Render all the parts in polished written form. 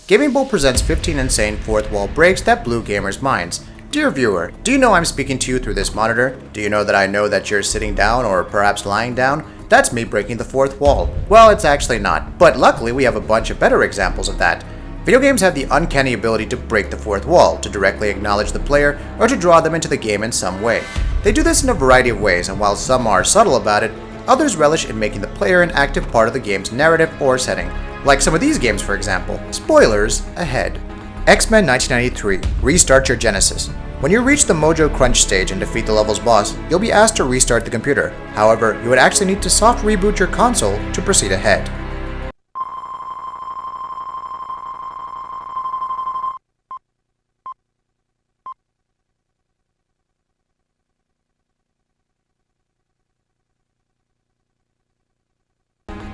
GamingBolt presents 15 insane fourth wall breaks that blew gamers' minds. Dear viewer, do you know I'm speaking to you through this monitor? Do you know that I know that you're sitting down or perhaps lying down? That's me breaking the fourth wall. Well, it's actually not, but luckily we have a bunch of better examples of that. Video games have the uncanny ability to break the fourth wall, to directly acknowledge the player, or to draw them into the game in some way. They do this in a variety of ways, and while some are subtle about it, others relish in making the player an active part of the game's narrative or setting. Like some of these games, for example. Spoilers ahead. X-Men 1993, Restart Your Genesis. When you reach the Mojo Crunch stage and defeat the level's boss, you'll be asked to restart the computer. However, you would actually need to soft reboot your console to proceed ahead.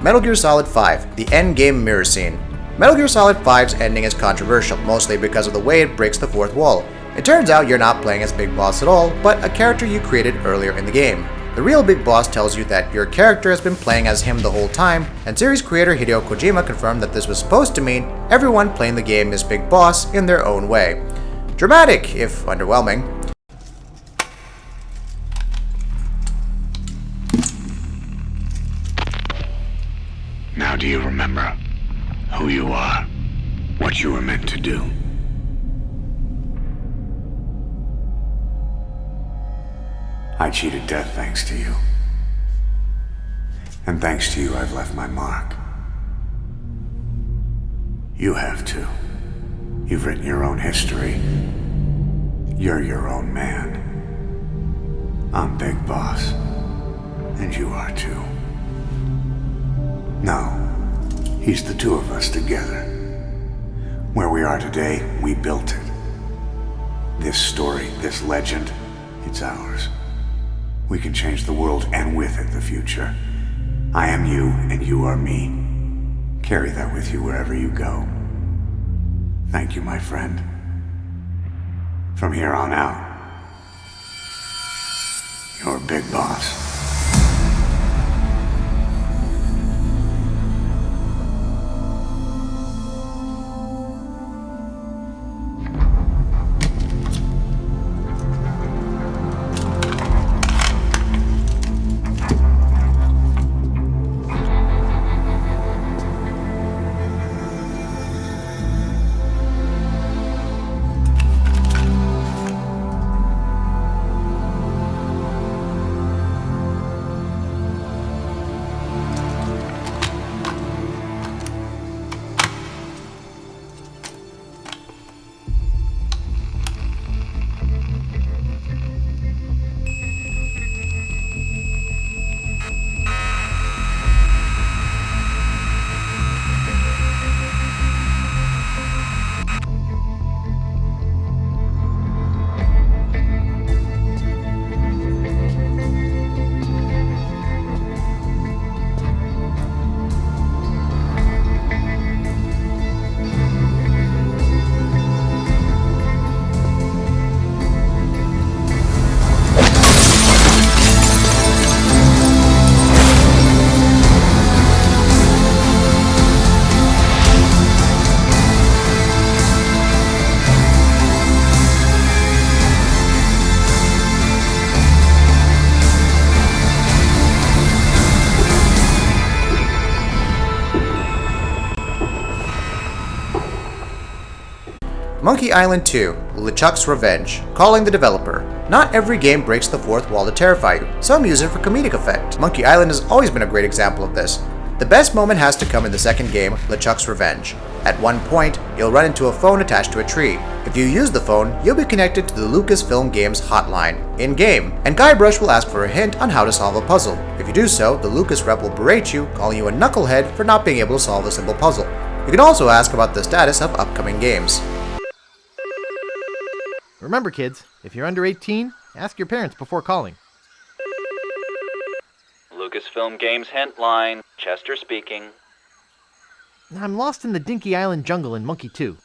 Metal Gear Solid 5, the endgame mirror scene. Metal Gear Solid 5's ending is controversial, mostly because of the way it breaks the fourth wall. It turns out you're not playing as Big Boss at all, but a character you created earlier in the game. The real Big Boss tells you that your character has been playing as him the whole time, and series creator Hideo Kojima confirmed that this was supposed to mean everyone playing the game is Big Boss in their own way. Dramatic, if underwhelming. Now do you remember who you are, what you were meant to do? I cheated death thanks to you. And thanks to you, I've left my mark. You have too. You've written your own history. You're your own man. I'm Big Boss. And you are too. No, he's the two of us together. Where we are today, we built it. This story, this legend, it's ours. We can change the world and with it the future. I am you and you are me. Carry that with you wherever you go. Thank you, my friend. From here on out, you're Big Boss. Monkey Island 2, LeChuck's Revenge. Calling the developer. Not every game breaks the fourth wall to terrify you. Some use it for comedic effect. Monkey Island has always been a great example of this. The best moment has to come in the second game, LeChuck's Revenge. At one point, you'll run into a phone attached to a tree. If you use the phone, you'll be connected to the Lucasfilm Games hotline, in-game, and Guybrush will ask for a hint on how to solve a puzzle. If you do so, the Lucas rep will berate you, calling you a knucklehead for not being able to solve a simple puzzle. You can also ask about the status of upcoming games. Remember, kids, if you're under 18, ask your parents before calling. Lucasfilm Games hint line. Chester speaking. I'm lost in the Dinky Island jungle in Monkey 2.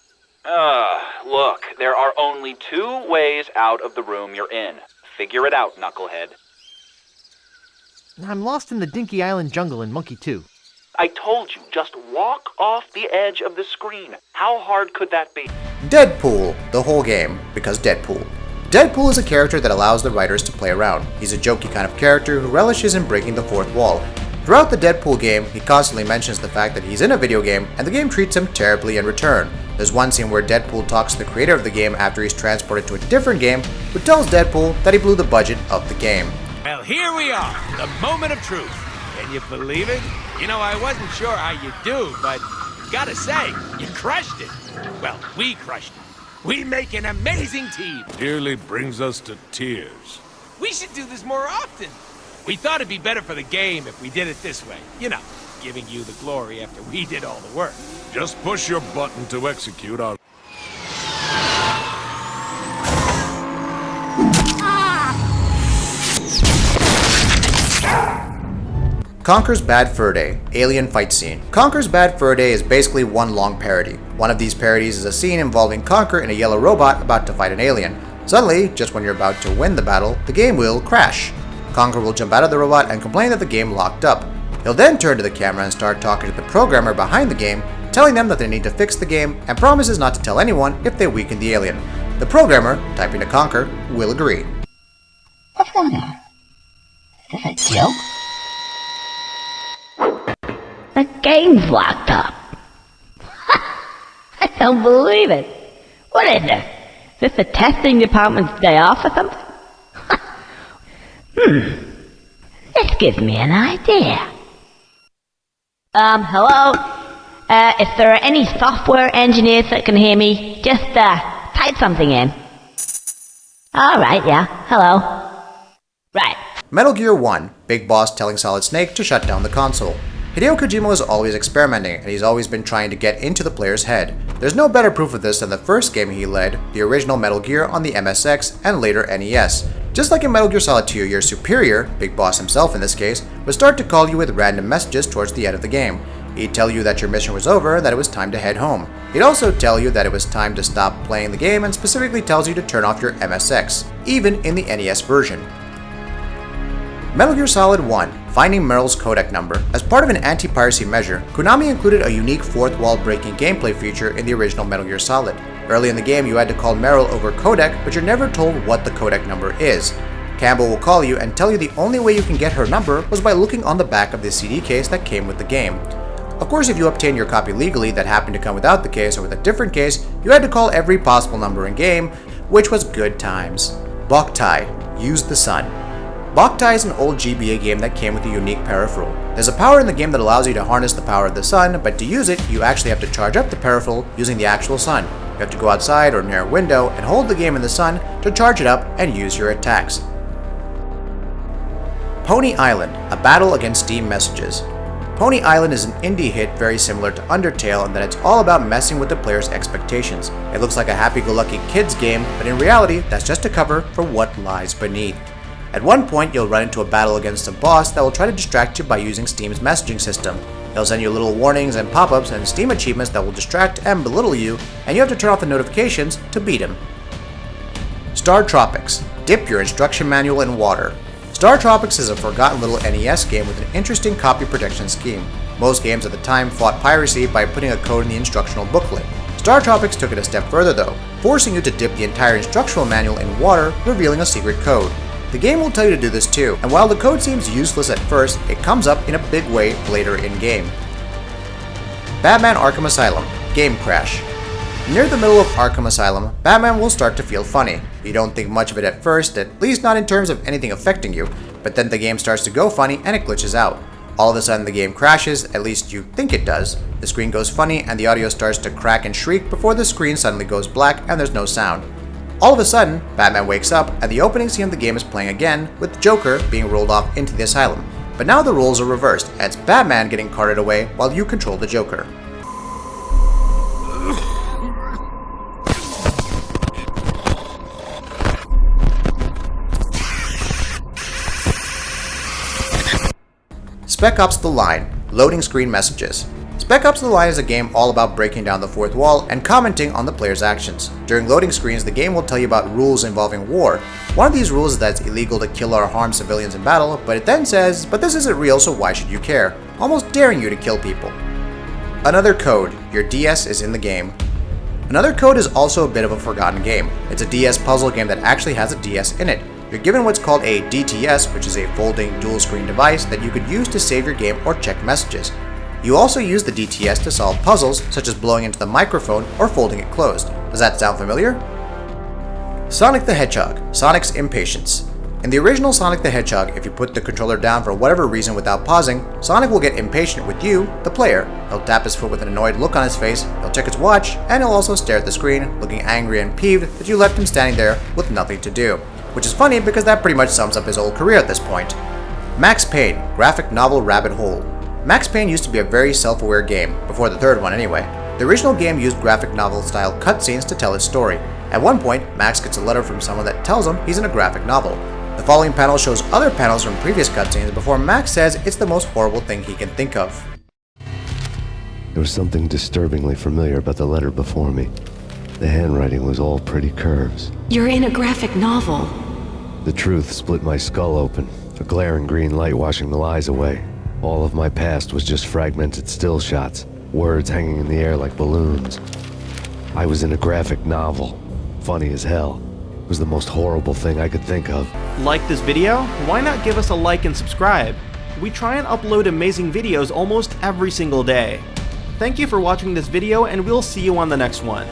Look, there are only two ways out of the room you're in. Figure it out, knucklehead. I'm lost in the Dinky Island jungle in Monkey 2. I told you, just walk off the edge of the screen. How hard could that be? Deadpool, the whole game, because Deadpool. Deadpool is a character that allows the writers to play around. He's a jokey kind of character who relishes in breaking the fourth wall. Throughout the Deadpool game, he constantly mentions the fact that he's in a video game and the game treats him terribly in return. There's one scene where Deadpool talks to the creator of the game after he's transported to a different game, who tells Deadpool that he blew the budget of the game. Well, here we are, the moment of truth. Can you believe it? You know, I wasn't sure how you do, but gotta say, you crushed it. Well, we crushed it. We make an amazing team. Nearly brings us to tears. We should do this more often. We thought it'd be better for the game if we did it this way. You know, giving you the glory after we did all the work. Just push your button to execute our... Conker's Bad Fur Day, Alien Fight Scene. Conker's Bad Fur Day is basically one long parody. One of these parodies is a scene involving Conker and a yellow robot about to fight an alien. Suddenly, just when you're about to win the battle, the game will crash. Conker will jump out of the robot and complain that the game locked up. He'll then turn to the camera and start talking to the programmer behind the game, telling them that they need to fix the game and promises not to tell anyone if they weaken the alien. The programmer, typing to Conker, will agree. What's going on? Is this a joke? The game's locked up. I don't believe it. What is this? Is this the testing department's day off or something? This gives me an idea. Hello? If there are any software engineers that can hear me, just, type something in. Alright, yeah. Hello. Right. Metal Gear 1, Big Boss telling Solid Snake to shut down the console. Hideo Kojima is always experimenting, and he's always been trying to get into the player's head. There's no better proof of this than the first game he led, the original Metal Gear on the MSX and later NES. Just like in Metal Gear Solid 2, your superior, Big Boss himself in this case, would start to call you with random messages towards the end of the game. He'd tell you that your mission was over and that it was time to head home. He'd also tell you that it was time to stop playing the game and specifically tells you to turn off your MSX, even in the NES version. Metal Gear Solid 1, Finding Meryl's Codec number. As part of an anti-piracy measure, Konami included a unique fourth wall breaking gameplay feature in the original Metal Gear Solid. Early in the game, you had to call Meryl over Codec, but you're never told what the Codec number is. Campbell will call you and tell you the only way you can get her number was by looking on the back of the CD case that came with the game. Of course, if you obtained your copy legally that happened to come without the case or with a different case, you had to call every possible number in game, which was good times. Boktai, Use the Sun. Boktai is an old GBA game that came with a unique peripheral. There's a power in the game that allows you to harness the power of the sun, but to use it, you actually have to charge up the peripheral using the actual sun. You have to go outside or near a window and hold the game in the sun to charge it up and use your attacks. Pony Island, a battle against Steam messages. Pony Island is an indie hit very similar to Undertale in that it's all about messing with the player's expectations. It looks like a happy-go-lucky kids game, but in reality, that's just a cover for what lies beneath. At one point, you'll run into a battle against a boss that will try to distract you by using Steam's messaging system. He'll send you little warnings and pop-ups and Steam achievements that will distract and belittle you, and you have to turn off the notifications to beat him. StarTropics, dip your instruction manual in water. StarTropics is a forgotten little NES game with an interesting copy protection scheme. Most games at the time fought piracy by putting a code in the instructional booklet. StarTropics took it a step further though, forcing you to dip the entire instructional manual in water, revealing a secret code. The game will tell you to do this too, and while the code seems useless at first, it comes up in a big way later in game. Batman Arkham Asylum, Game Crash. Near the middle of Arkham Asylum, Batman will start to feel funny. You don't think much of it at first, at least not in terms of anything affecting you, but then the game starts to go funny and it glitches out. All of a sudden the game crashes, at least you think it does. The screen goes funny and the audio starts to crack and shriek before the screen suddenly goes black and there's no sound. All of a sudden, Batman wakes up and the opening scene of the game is playing again, with the Joker being rolled off into the asylum. But now the roles are reversed, and it's Batman getting carted away while you control the Joker. Spec Ops The Line, loading screen messages. Spec Ops The Line is a game all about breaking down the fourth wall and commenting on the player's actions. During loading screens, the game will tell you about rules involving war. One of these rules is that it's illegal to kill or harm civilians in battle, but it then says, but this isn't real, so why should you care? almost daring you to kill people. Another Code, your DS is in the game. Another Code is also a bit of a forgotten game. It's a DS puzzle game that actually has a DS in it. You're given what's called a DTS, which is a folding dual screen device that you could use to save your game or check messages. You also use the DTS to solve puzzles, such as blowing into the microphone or folding it closed. Does that sound familiar? Sonic the Hedgehog, Sonic's Impatience. In the original Sonic the Hedgehog, if you put the controller down for whatever reason without pausing, Sonic will get impatient with you, the player. He'll tap his foot with an annoyed look on his face, he'll check his watch, and he'll also stare at the screen, looking angry and peeved that you left him standing there with nothing to do. Which is funny because that pretty much sums up his whole career at this point. Max Payne, graphic novel rabbit hole. Max Payne used to be a very self-aware game, before the third one anyway. The original game used graphic novel style cutscenes to tell its story. At one point, Max gets a letter from someone that tells him he's in a graphic novel. The following panel shows other panels from previous cutscenes before Max says it's the most horrible thing he can think of. There was something disturbingly familiar about the letter before me. The handwriting was all pretty curves. You're in a graphic novel. The truth split my skull open, a glaring green light washing the lies away. All of my past was just fragmented still shots, words hanging in the air like balloons. I was in a graphic novel. Funny as hell. It was the most horrible thing I could think of. Like this video? Why not give us a like and subscribe? We try and upload amazing videos almost every single day. Thank you for watching this video, and we'll see you on the next one.